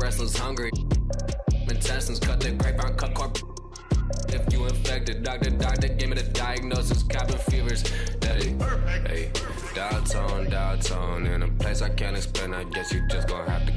wrestlers hungry. Intestines cut the grapevine, cut corp. If you infected, doctor, give me the diagnosis. Cabin fevers. Hey, downtown, in a place I can't explain. I guess you just gonna have to.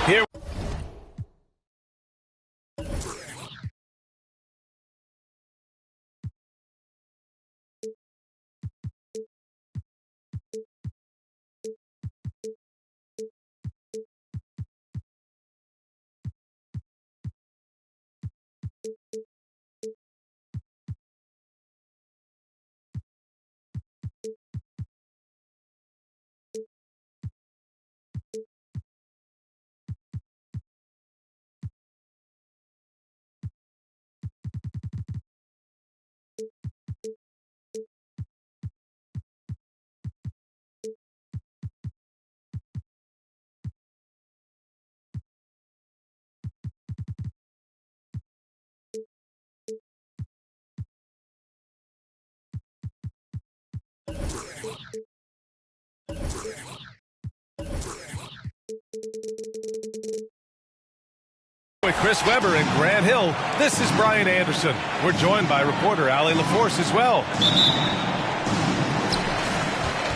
Here. With Chris Webber and Grant Hill, this is Brian Anderson. We're joined by reporter Allie LaForce as well.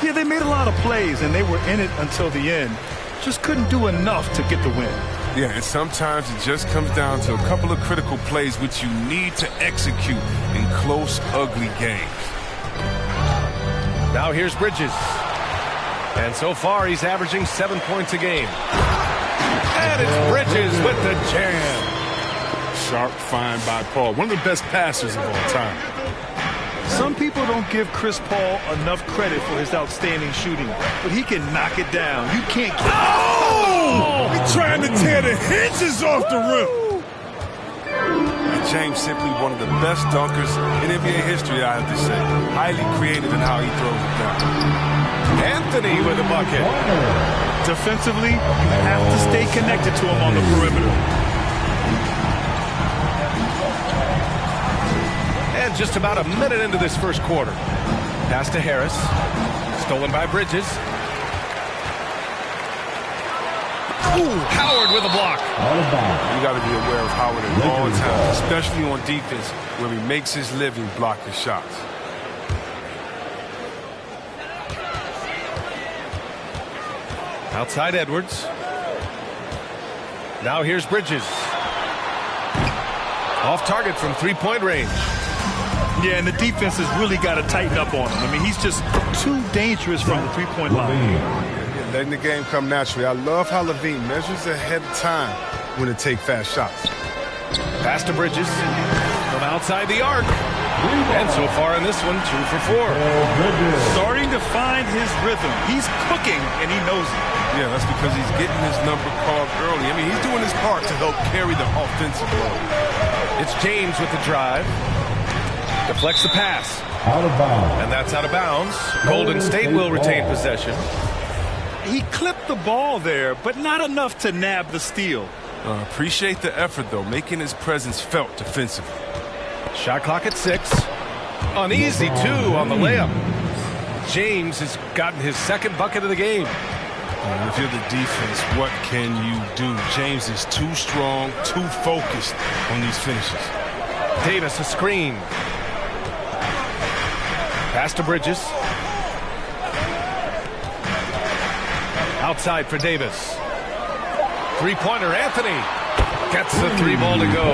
Yeah, they made a lot of plays, and they were in it until the end. Just couldn't do enough to get the win. Yeah, and sometimes it just comes down to a couple of critical plays which you need to execute in close, ugly games. Now here's Bridges. And so far, he's averaging 7 points a game. And it's Bridges with the jam. Sharp find by Paul. One of the best passers of all time. Some people don't give Chris Paul enough credit for his outstanding shooting, but he can knock it down. You can't keep... Oh! He's trying to tear the hinges off the rim. And James simply one of the best dunkers in NBA history, I have to say. Highly creative in how he throws it down. Anthony with a bucket. Defensively, you have to stay connected to him on the perimeter. And just about a minute into this first quarter. Pass to Harris. Stolen by Bridges. Ooh, Howard with a block. You got to be aware of Howard at all times, especially on defense, where he makes his living blocking shots. Outside Edwards. Now here's Bridges. Off target from three-point range. Yeah, and the defense has really got to tighten up on him. I mean, he's just too dangerous from the three-point line. Letting the game come naturally. I love how LaVine measures ahead of time when to take fast shots. Pass to Bridges from outside the arc. And so far in this one, 2 for 4. Starting to find his rhythm. He's cooking, and he knows it. Yeah, that's because he's getting his number called early. I mean, he's doing his part to help carry the offensive load. It's James with the drive. Deflects the pass. Out of bounds. And that's out of bounds. Golden State will retain possession. He clipped the ball there, but not enough to nab the steal. Appreciate the effort, though, making his presence felt defensively. Shot clock at 6. Uneasy, 2 on the layup. James has gotten his second bucket of the game. If you're the defense, what can you do? James is too strong, too focused on these finishes. Davis a screen. Pass to Bridges. Outside for Davis. Three-pointer, Anthony. Gets the three ball to go.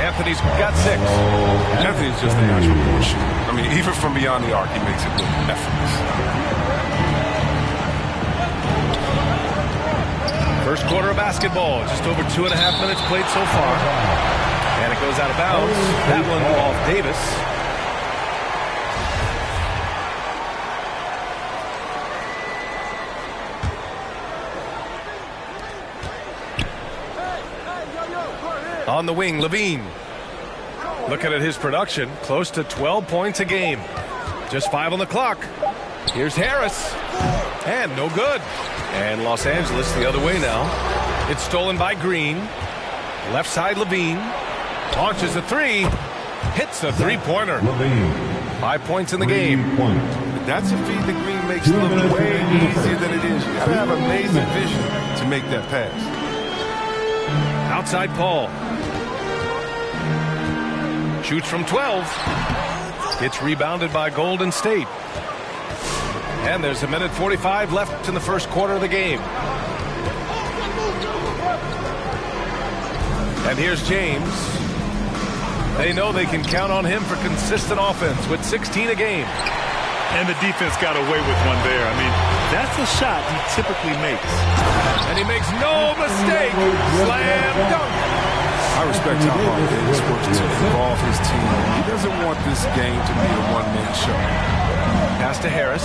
Anthony's got 6. Anthony's just a natural ball shooter. I mean, even from beyond the arc, he makes it look effortless. First quarter of basketball. Just over 2.5 minutes played so far. And it goes out of bounds. That one off Davis. On the wing, Levine. Looking at his production, close to 12 points a game. Just 5 on the clock. Here's Harris. And no good. And Los Angeles the other way now. It's stolen by Green. Left side, Levine. Launches a 3. Hits a three-pointer. 5 points in the game. That's a feed that Green makes look way easier than it is. You gotta have amazing vision to make that pass. Outside Paul. Shoots from 12. It's rebounded by Golden State. And there's 1:45 left in the first quarter of the game. And here's James. They know they can count on him for consistent offense with 16 a game. And the defense got away with one there. I mean, that's a shot he typically makes. And he makes no mistake. Slam dunk. I respect how hard Davis works to involve his team. He doesn't want this game to be a one-man show. Pass to Harris.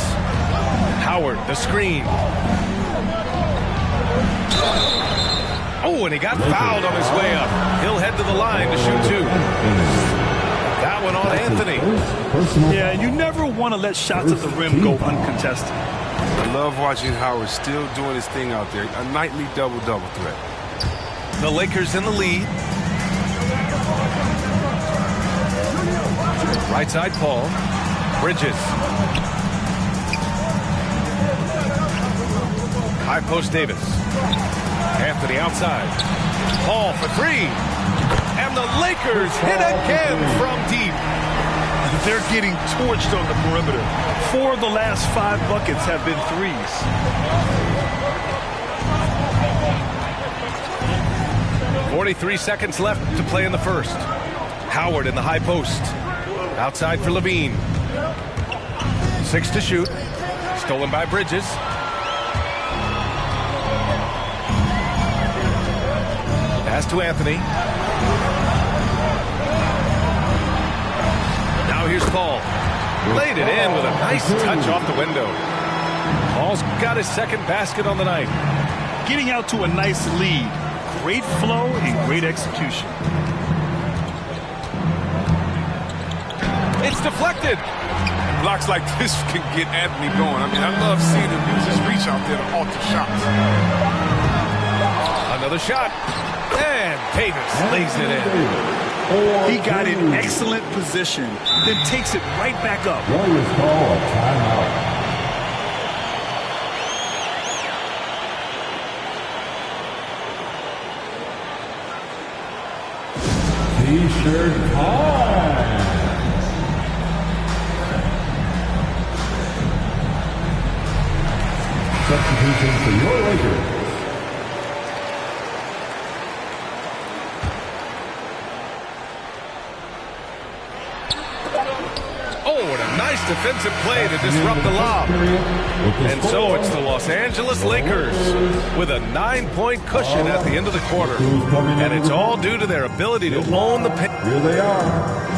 Howard, the screen. Oh, and he got fouled on his way up. He'll head to the line to shoot 2. That one on Anthony. Yeah, you never want to let shots at the rim go uncontested. I love watching Howard still doing his thing out there. A nightly double-double threat. The Lakers in the lead. Right side, Paul. Bridges. High post, Davis. Anthony outside. Paul for 3. And the Lakers hit again from deep. They're getting torched on the perimeter. 4 of the last 5 buckets have been 3s. .43 seconds left to play in the first. Howard in the high post. Outside for Levine. 6 to shoot. Stolen by Bridges. Pass to Anthony. Now here's Paul. Laid it in with a nice touch off the window. Paul's got his second basket on the night. Getting out to a nice lead. Great flow and great execution. It's deflected. Blocks like this can get Anthony going. I mean, I love seeing him use his reach out there to alter shots. Another shot. And Davis lays it in. He got in excellent position, then takes it right back up. Warriors call a timeout. T-shirt time. Substitution for your Lakers. Defensive play to disrupt the lob. And so it's the Los Angeles Lakers with a 9-point cushion at the end of the quarter. And it's all due to their ability to own the paint. Here they are,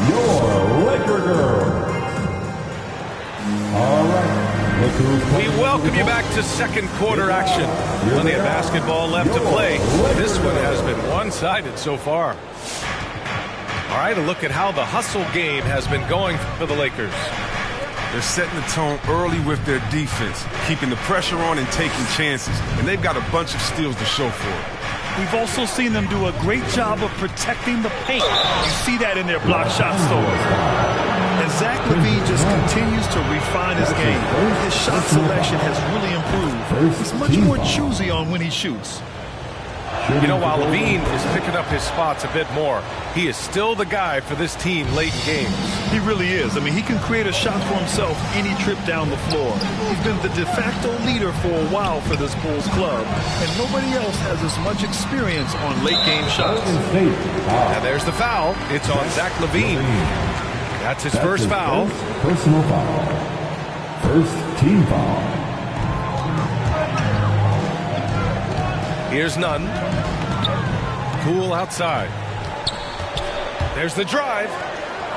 your Laker girls. All right. We welcome you back to second quarter action. Plenty of basketball left to play. This one has been one-sided so far. All right, a look at how the hustle game has been going for the Lakers. They're setting the tone early with their defense, keeping the pressure on and taking chances. And they've got a bunch of steals to show for it. We've also seen them do a great job of protecting the paint. You see that in their block shot stores. And Zach LaVine just continues to refine his game. His shot selection has really improved. He's much more choosy on when he shoots. You know, while Levine is picking up his spots a bit more, he is still the guy for this team late in games. He really is. I mean, he can create a shot for himself any trip down the floor. He's been the de facto leader for a while for this Bulls club, and nobody else has as much experience on late-game shots. And there's the foul. It's on Zach LaVine. That's his first foul. Personal foul. First team foul. Here's Nunn. Poole outside. There's the drive.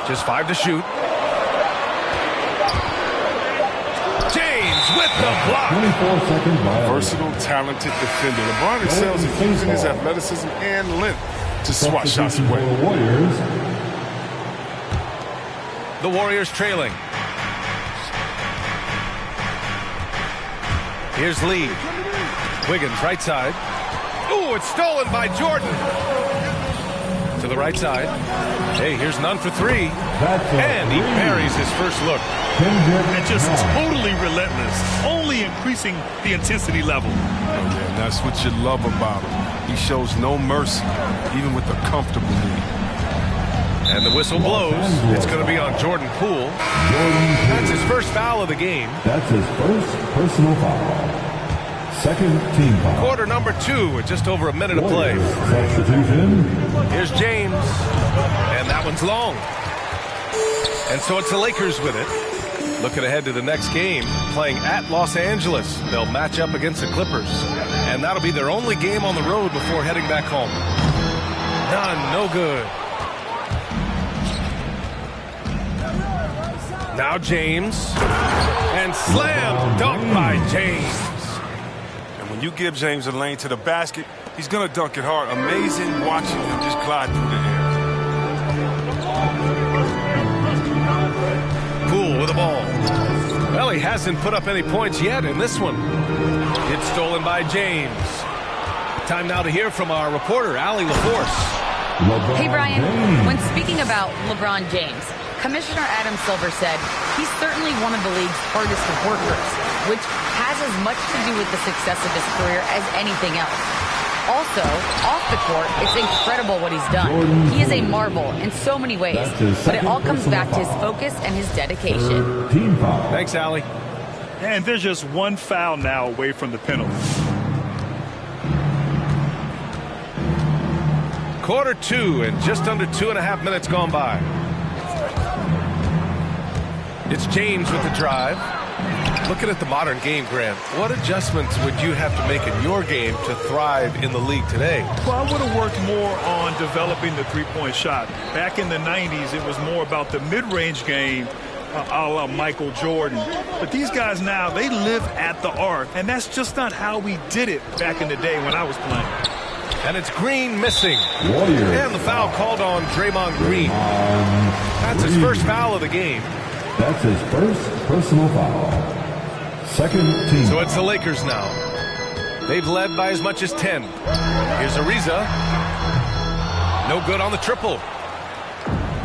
Just 5 to shoot. James with the block. 24-second violation. Versatile, talented defender. LeBron excels in using his athleticism and length to swat shots away. The Warriors trailing. Here's Lee. Wiggins right side. Ooh, it's stolen by Jordan. To the right side. Hey, here's Nunn for 3. And he buries his first look. And just totally relentless, only increasing the intensity level. And that's what you love about him. He shows no mercy, even with a comfortable lead. And the whistle blows. It's going to be on Jordan Poole. That's his first foul of the game. That's his first personal foul. Second team foul. Quarter number 2 with just over a minute to play. Substitution. Here's James. And that one's long. And so it's the Lakers with it. Looking ahead to the next game, playing at Los Angeles. They'll match up against the Clippers. And that'll be their only game on the road before heading back home. None, no good. Now James. And slam dunk by James. When you give James a lane to the basket, he's going to dunk it hard. Amazing watching him just glide through the air. Poole with the ball. Well, he hasn't put up any points yet in this one. It's stolen by James. Time now to hear from our reporter, Allie LaForce. Hey, Brian. When speaking about LeBron James, Commissioner Adam Silver said he's certainly one of the league's hardest workers, which has as much to do with the success of his career as anything else. Also, off the court, it's incredible what he's done. He is a marvel in so many ways, but it all comes back to his focus and his dedication. Team foul. Thanks, Allie. And there's just one foul now away from the penalty. Quarter 2 and just under 2.5 minutes gone by. It's James with the drive. Looking at the modern game, Grant, what adjustments would you have to make in your game to thrive in the league today? Well, I would have worked more on developing the three-point shot. Back in the 90s, it was more about the mid-range game, a la Michael Jordan. But these guys now, they live at the arc, and that's just not how we did it back in the day when I was playing. And it's Green missing. Warriors. And the foul called on Draymond Green. That's his first foul of the game. That's his first personal foul. Second team. So it's the Lakers now. They've led by as much as 10. Here's Ariza. No good on the triple.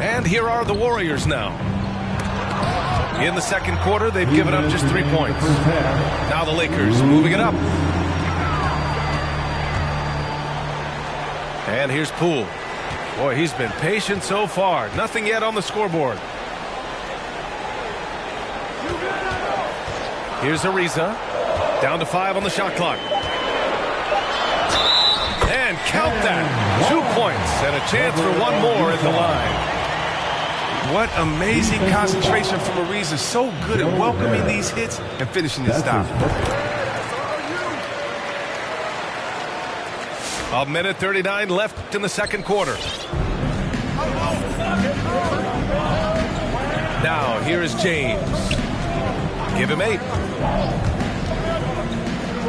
And here are the Warriors now. In the second quarter, they've given up just 3 points. Now the Lakers moving it up. And here's Poole. Boy, he's been patient so far. Nothing yet on the scoreboard. Here's Ariza. Down to 5 on the shot clock. And count that. 2 points and a chance for one more at the line. What amazing concentration from Ariza. So good at welcoming these hits and finishing his stop. A minute 39 left in the second quarter. Now, here is James. Give him 8.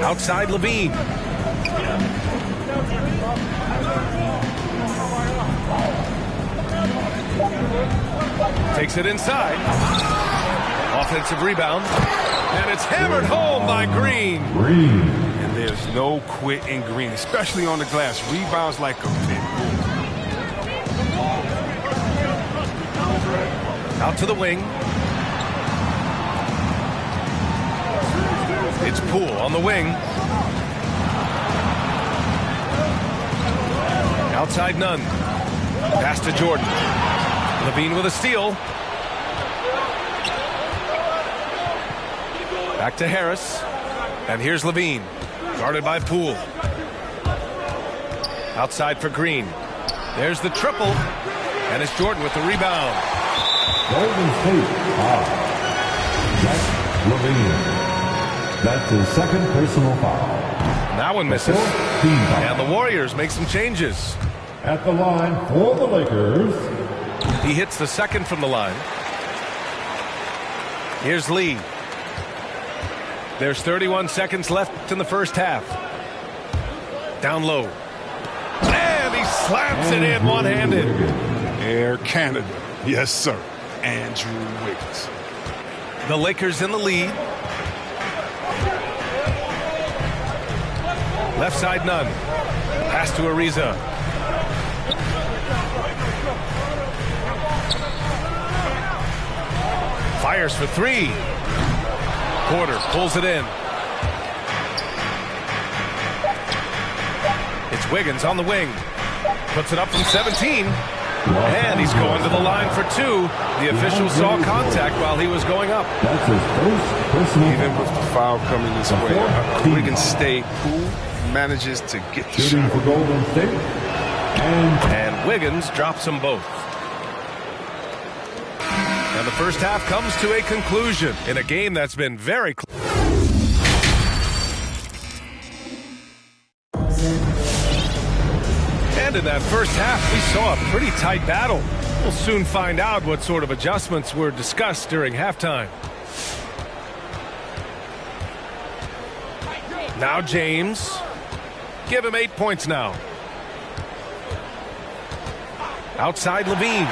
Outside Levine. Takes it inside. Offensive rebound. And it's hammered home by Green. And there's no quit in Green, especially on the glass. Rebounds like a pit bull. Out to the wing. It's Poole on the wing. Outside none. Pass to Jordan. LaVine with a steal. Back to Harris. And here's LaVine. Guarded by Poole. Outside for Green. There's the triple. And it's Jordan with the rebound. Golden State foul. Zach LaVine. That's his second personal foul. That one misses. And the Warriors make some changes. At the line for the Lakers. He hits the second from the line. Here's Lee. There's 31 seconds left in the first half. Down low. And he slaps it in one-handed. Air Canada. Yes, sir. Andrew Wiggins. The Lakers in the lead. Left side none. Pass to Ariza. Fires for three. Porter pulls it in. It's Wiggins on the wing. Puts it up from 17. And he's going to the line for two. The official saw contact while he was going up. That's his first personal foul. Even with the foul coming this way, Wiggins stay cool, manages to get the Shooting shot. for Golden State. And Wiggins drops them both. And the first half comes to a conclusion in a game that's been very close. And in that first half, we saw a pretty tight battle. We'll soon find out what sort of adjustments were discussed during halftime. Now James. Give him 8 points now. Outside LaVine.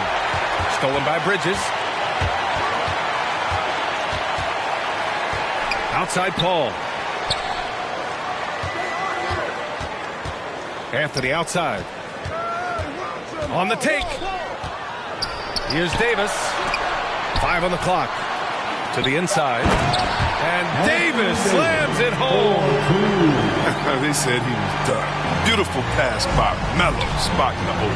Stolen by Bridges. Outside Paul. Anthony outside. On the take. Here's Davis. 5 on the clock. To the inside. And Davis slams it home. They said he was done. Beautiful pass by Melo, spot in the hole.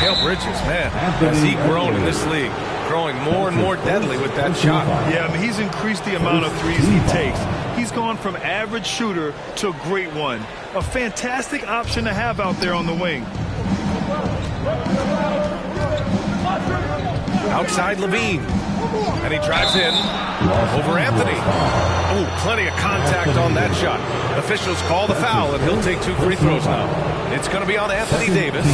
Mikal Bridges, man, has he grown in this league? Growing more and more deadly with that shot. Yeah, I mean, he's increased the amount of threes he takes. He's gone from average shooter to a great one. A fantastic option to have out there on the wing. Outside LaVine. And he drives in over Anthony. Oh, plenty of contact on that shot. Officials call the foul, and he'll take 2 free throws now. It's going to be on Anthony Davis.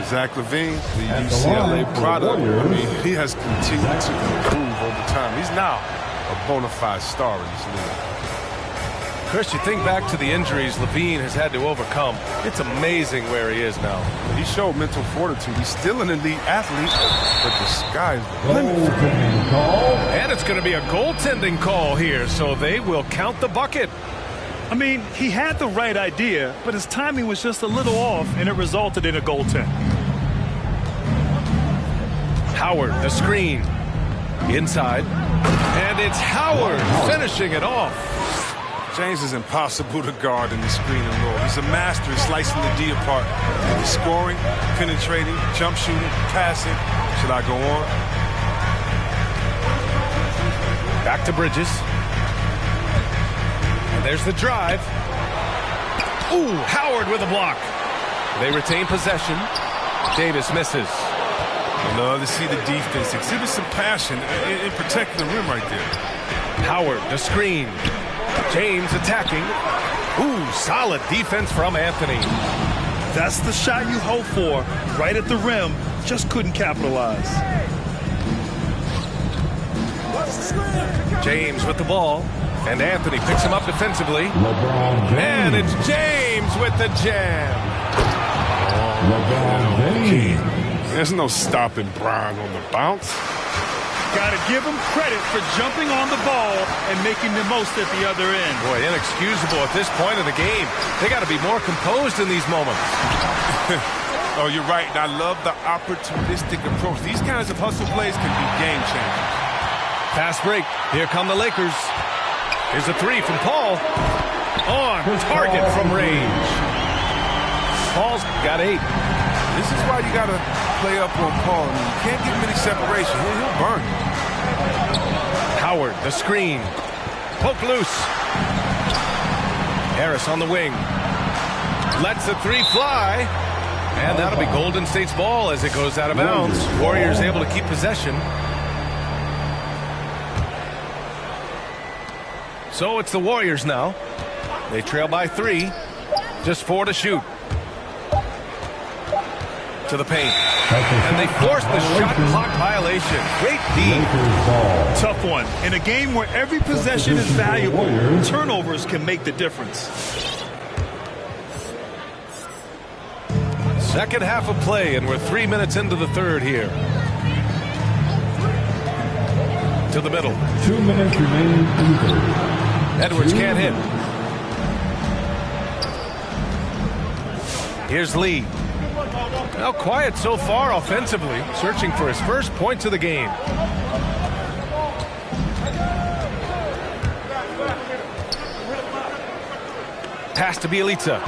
Zach LaVine, the UCLA product, I mean, he has continued to improve over time. He's now a bona fide star in this league. Chris, you think back to the injuries LaVine has had to overcome. It's amazing where he is now. He showed mental fortitude. He's still an elite athlete, but the sky's the limit. And it's going to be a goaltending call here, so they will count the bucket. I mean, he had the right idea, but his timing was just a little off, and it resulted in a goaltend. Howard, the screen. Inside. And it's Howard finishing it off. James is impossible to guard in the screen and roll. He's a master at slicing the D apart. He's scoring, penetrating, jump shooting, passing. Should I go on? Back to Bridges. And there's the drive. Ooh, Howard with a block. They retain possession. Davis misses. I love to see the defense exhibit some passion in protecting the rim right there. Howard, the screen. James attacking. Ooh, solid defense from Anthony. That's the shot you hope for. Right at the rim. Just couldn't capitalize. James with the ball. And Anthony picks him up defensively. And it's James with the jam. LeBron James. There's no stopping Bron on the bounce. Got to give him credit for jumping on the ball and making the most at the other end. Boy, inexcusable at this point of the game. They got to be more composed in these moments. Oh, you're right. And I love the opportunistic approach. These kinds of hustle plays can be game changers. Fast break. Here come the Lakers. Here's a three from Paul. On target from range. Paul's got 8. This is why you got to play up on Paul. I mean, you can't give him any separation. He'll burn you. Howard, the screen. Poke loose. Harris on the wing. Lets the 3 fly. And that'll be Golden State's ball as it goes out of bounds. Warriors able to keep possession. So it's the Warriors now. They trail by 3. Just 4 to shoot. To the paint. And they force the shot clock violation. Great D. Tough one. In a game where every possession is valuable, turnovers can make the difference. Second half of play, and we're 3 minutes into the third here. To the middle. 2 minutes remaining in the third. Edwards can't hit. Here's Lee. Now quiet so far offensively, searching for his first points of the game. Pass to Bielitsa.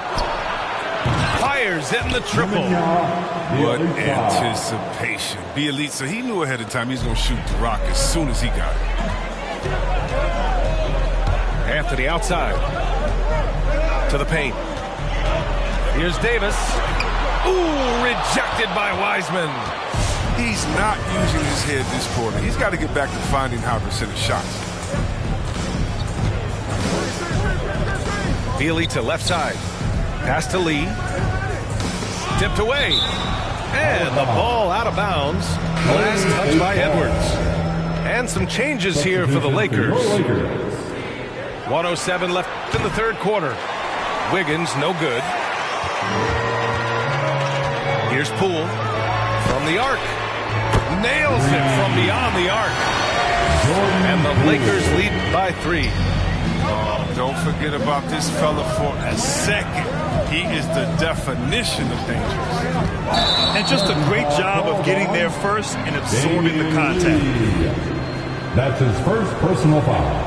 Fires it in the triple. What anticipation. Bielitsa, he knew ahead of time he was going to shoot the rock as soon as he got it. Anthony outside. To the paint. Here's Davis. Ooh, rejected by Wiseman. He's not using his head this quarter. He's got to get back to finding high percentage shots. Bielitsa left side. Pass to Lee. Tipped away. And the ball out of bounds. Last touch by Edwards. And some changes here for the Lakers. 1:07 left in the third quarter. Wiggins, no good. Here's Poole from the arc. Nails it from beyond the arc. And the Lakers lead by 3. Don't forget about this fella for a second. He is the definition of dangerous. And just a great job of getting there first and absorbing the contact. That's his first personal foul.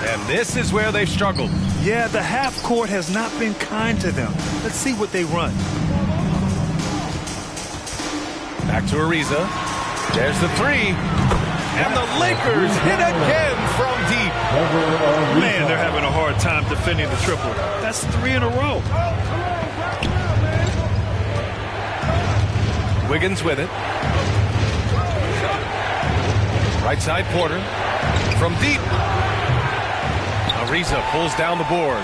And this is where they've struggled. Yeah, the half court has not been kind to them. Let's see what they run. Back to Ariza. There's the 3. And the Lakers hit again from deep. Man, they're having a hard time defending the triple. That's 3 in a row. Wiggins with it. Right side Porter. From deep. Ariza pulls down the board.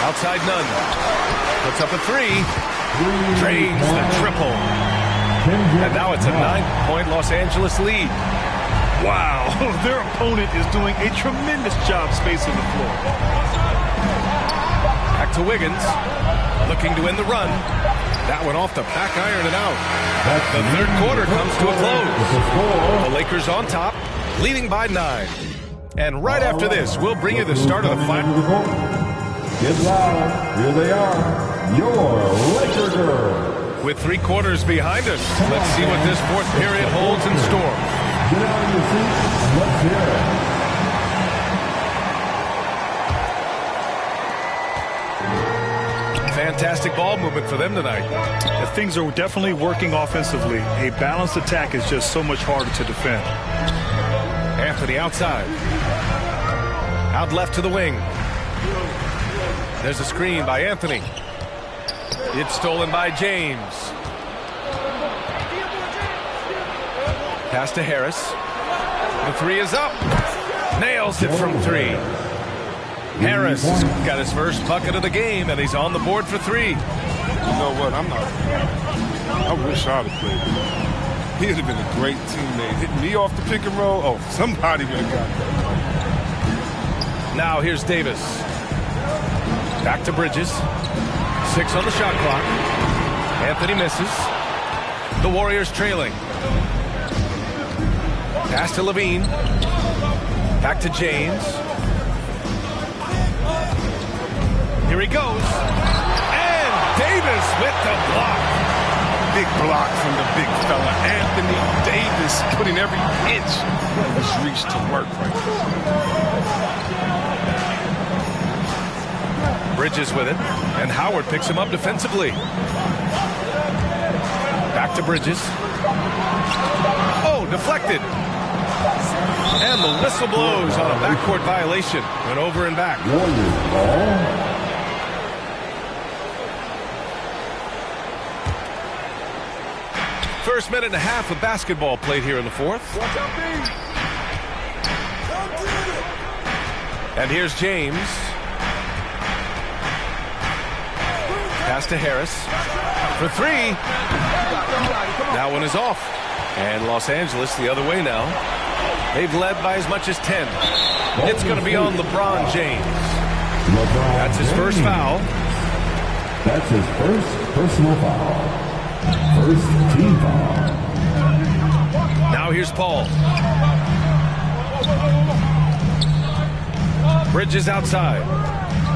Outside Nunn. Puts up a 3. Drains the triple. And now it's a 9-point Los Angeles lead. Wow, their opponent is doing a tremendous job spacing the floor. Back to Wiggins. Looking to end the run. That one off the back iron and out. The third quarter comes to a close. The Lakers on top, leading by 9. And right after this, we'll bring you the start of the final. Get loud. Here they are. Your Laker girls. With 3 quarters behind us, let's see what this fourth period holds in store. Get out of your seats and let's hear it. Fantastic ball movement for them tonight. Things are definitely working offensively. A balanced attack is just so much harder to defend. Anthony outside. Out left to the wing. There's a screen by Anthony. It's stolen by James. Pass to Harris. The 3 is up. Nails it from 3. Harris got his first bucket of the game, and he's on the board for 3. You know what? I wish I'd have played with him. He'd have been a great teammate. Hitting me off the pick and roll. Oh, somebody would have got that. Now here's Davis. Back to Bridges. 6 on the shot clock. Anthony misses. The Warriors trailing. Pass to Levine. Back to James. Here he goes. And Davis with the block. big block from the big fella. Anthony Davis putting every inch of his reach to work right now. Bridges with it, and Howard picks him up defensively. Back to Bridges. Oh, deflected. And the whistle blows on a backcourt violation. Went over and back. First minute and a half of basketball played here in the fourth. And here's James. Pass to Harris. For three. That one is off. And Los Angeles the other way now. They've led by as much as 10. It's going to be on LeBron James. That's his first foul. That's his first personal foul. First team foul. Now here's Paul. Bridges outside.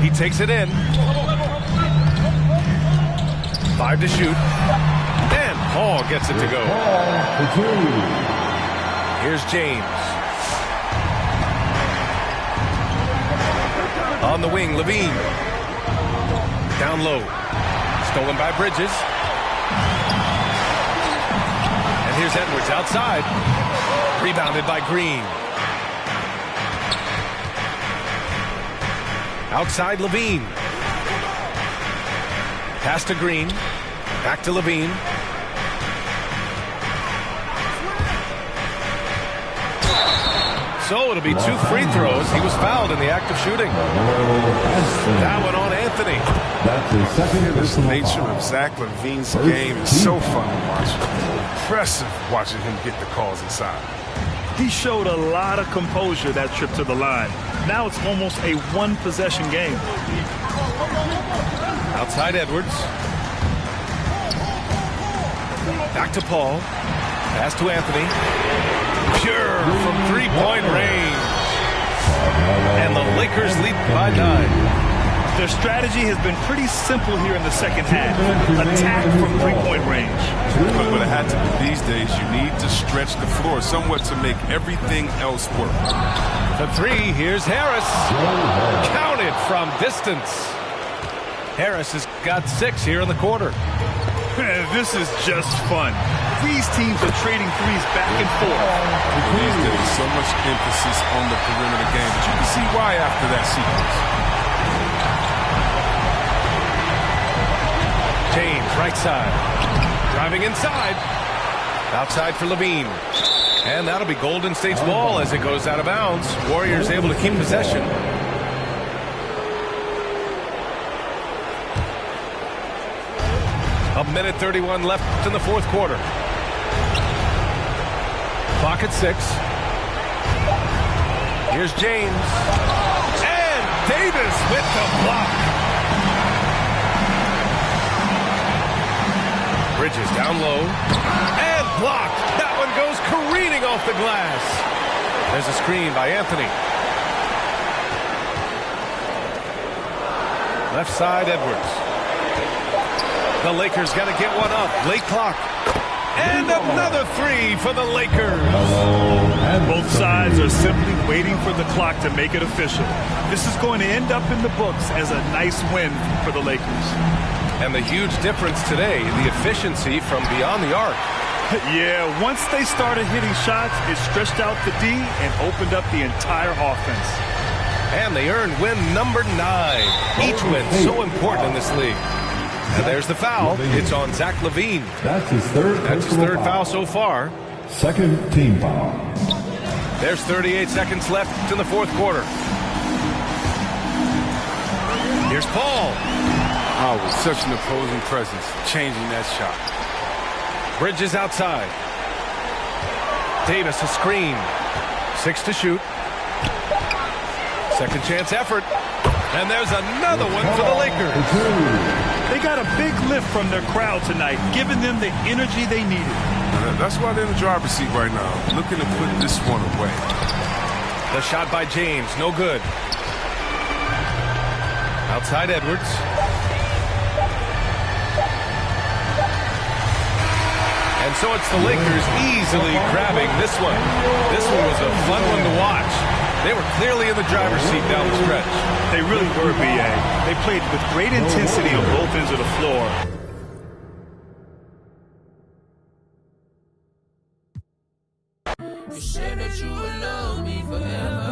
He takes it in. 5 to shoot. And Paul gets it to go. Here's James. On the wing, Levine. Down low. Stolen by Bridges. And here's Edwards outside. Rebounded by Green. Outside Levine. Pass to Green. Back to Levine. So it'll be 2 free throws. He was fouled in the act of shooting. That one on Anthony. That's his second This personal nature foul. of Zach LaVine's game is so fun to watch. Impressive watching him get the calls inside. He showed a lot of composure that trip to the line. Now it's almost a one-possession game. Outside Edwards. Back to Paul. Pass to Anthony. Pure from three-point range. And the Lakers lead by 9. Their strategy has been pretty simple here in the second half. Attack from three-point range. But it had to be these days. You need to stretch the floor somewhat to make everything else work. The 3, here's Harris. Counted from distance. Harris has got 6 here in the quarter. This is just fun. These teams are trading threes back and forth. These days, so much emphasis on the perimeter game, but you can see why after that sequence. James, right side. Driving inside. Outside for Levine. And that'll be Golden State's ball as it goes out of bounds. Warriors able to keep possession. A minute 31 left in the fourth quarter. Clock at 6. Here's James. And Davis with the block. Bridges down low. And blocked. That one goes careening off the glass. There's a screen by Anthony. Left side, Edwards. The Lakers got to get one up. Late clock. And another 3 for the Lakers. Both sides are simply waiting for the clock to make it official. This is going to end up in the books as a nice win for the Lakers. And the huge difference today, the efficiency from beyond the arc. Yeah, once they started hitting shots, it stretched out the D and opened up the entire offense. And they earned win number 9. Each win so important in this league. And there's the foul. It's on Zach LaVine. That's his third That's his third foul so far. Second team foul. There's 38 seconds left in the fourth quarter. Here's Paul. Oh, with such an opposing presence, changing that shot. Bridges outside. Davis a screen. 6 to shoot. Second chance effort. And there's another one for the Lakers. They got a big lift from their crowd tonight, giving them the energy they needed. That's why they're in the driver's seat right now, looking to put this one away. The shot by James, no good. Outside Edwards. So it's the Lakers easily grabbing this one. This one was a fun one to watch. They were clearly in the driver's seat down the stretch. They really were, B.A. They played with great intensity on both ends of the floor. You said that you would love me forever.